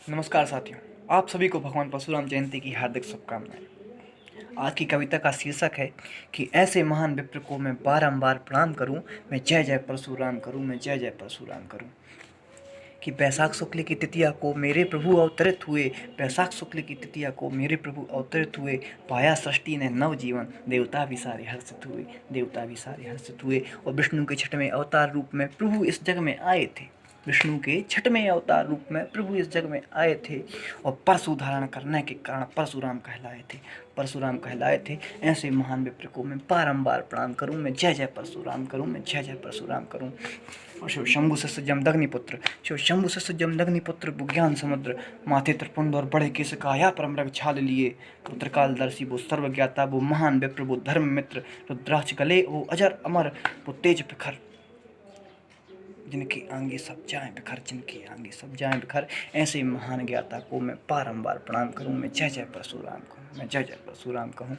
नमस्कार साथियों, आप सभी को भगवान परशुराम जयंती की हार्दिक शुभकामनाएं। आज की कविता का शीर्षक है कि ऐसे महान विप्र को मैं बारंबार प्रणाम करूं, मैं जय जय परशुराम करूं, मैं जय जय परशुराम करूं। कि बैसाख शुक्ल की तृतीया को मेरे प्रभु अवतरित हुए, बैसाख शुक्ल की तृतीया को मेरे प्रभु अवतरित हुए, पाया सृष्टि ने नव जीवन, देवता भी सारे हर्षित हुए, देवता भी सारे हर्षित हुए। और विष्णु के छठवें अवतार रूप में प्रभु इस जग में आए थे, विष्णु के छठवें अवतार रूप में प्रभु इस जग में आए थे और परशु धारण करने के कारण परशुराम कहलाए थे, परशुराम कहलाए थे। ऐसे महान विप्र को मैं बारंबार प्रणाम करूं, मैं जय जय परशुराम करूं, मैं जय जय परशुराम करूं। और शिव शंभु सस्य जमदग्निपुत्र, शिव शंभु सस्य जमदग्निपुत्र बुज्ञान समुद्र, माथे त्रिपुंड और बड़े केस काया परमृग छाल लिए, पुत्र कालदर्शी वो सर्वज्ञाता वो महान विप्र वो धर्म मित्र, रुद्राक्ष गले वो अजर अमर वो तेज प्रखर, जिनकी आंगी सब जाएं बिखर, जिनकी आंगी सब जाएं बिखर। ऐसे महान ज्ञाता को मैं बारंबार प्रणाम करूं, मैं जय जय परशुराम कहूँ, मैं जय जय परशुराम कहूँ।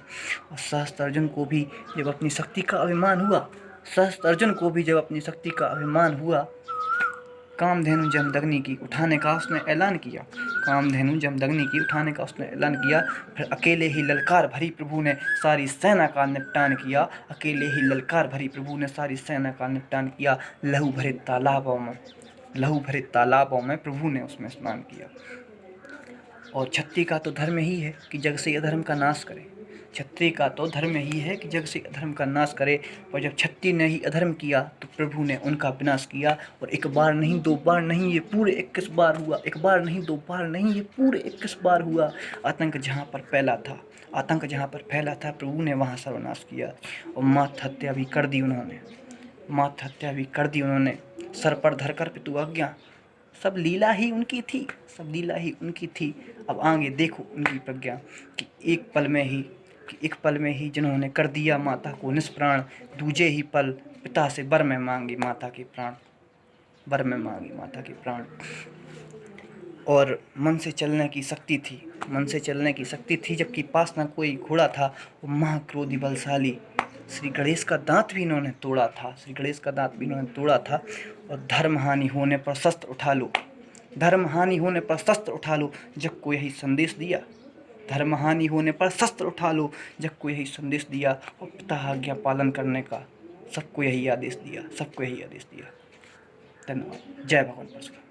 और सहस्त्र अर्जुन को भी जब अपनी शक्ति का अभिमान हुआ, सहस्त्र अर्जुन को भी जब अपनी शक्ति का अभिमान हुआ, कामधेनु जमदग्नि की उठाने का उसने ऐलान किया, कामधेनु जमदग्नि की उठाने का उसने ऐलान किया। फिर अकेले ही ललकार भरी प्रभु ने सारी सेना का निपटान किया, अकेले ही ललकार भरी प्रभु ने सारी सेना का निपटान किया। लहू भरे तालाबों में, लहू भरे तालाबों में प्रभु ने उसमें स्नान किया। और क्षत्रिय का तो धर्म ही है कि जग से अधर्म का नाश करे, क्षत्रिय का तो धर्म ही है कि जग से अधर्म का नाश करे। और जब क्षत्रिय ने ही अधर्म किया तो प्रभु ने उनका विनाश किया। और एक बार नहीं दो बार नहीं, ये पूरे 21 बार हुआ, एक बार नहीं दो बार नहीं, ये पूरे 21 बार हुआ। आतंक जहाँ पर फैला था, आतंक जहाँ पर फैला था, प्रभु ने वहाँ सर्वनाश किया। और मात हत्या भी कर दी उन्होंने, मात हत्या भी कर दी उन्होंने। सर पर धरकर पितु आज्ञा, सब लीला ही उनकी थी, सब लीला ही उनकी थी। अब आगे देखो उनकी प्रज्ञा कि एक पल में ही, कि एक पल में ही जिन्होंने कर दिया माता को निष्प्राण, दूजे ही पल पिता से वर में मांगी माता के प्राण, वर में मांगी माता के प्राण। और मन से चलने की शक्ति थी, मन से चलने की शक्ति थी, जबकि पास न कोई घोड़ा था। वो महाक्रोधी बलशाली श्री गणेश का दांत भी इन्होंने तोड़ा था, श्री गणेश का दांत भी इन्होंने तोड़ा था। और धर्म हानि होने पर शस्त्र उठा लो, धर्म हानि होने पर शस्त्र उठा लो, जग को यही संदेश दिया, धर्म हानि होने पर शस्त्र उठा लो, जग को यही संदेश दिया। और पिता आज्ञा पालन करने का सबको यही आदेश दिया, सबको यही आदेश दिया। धन्यवाद। जय भगवान परशुराम।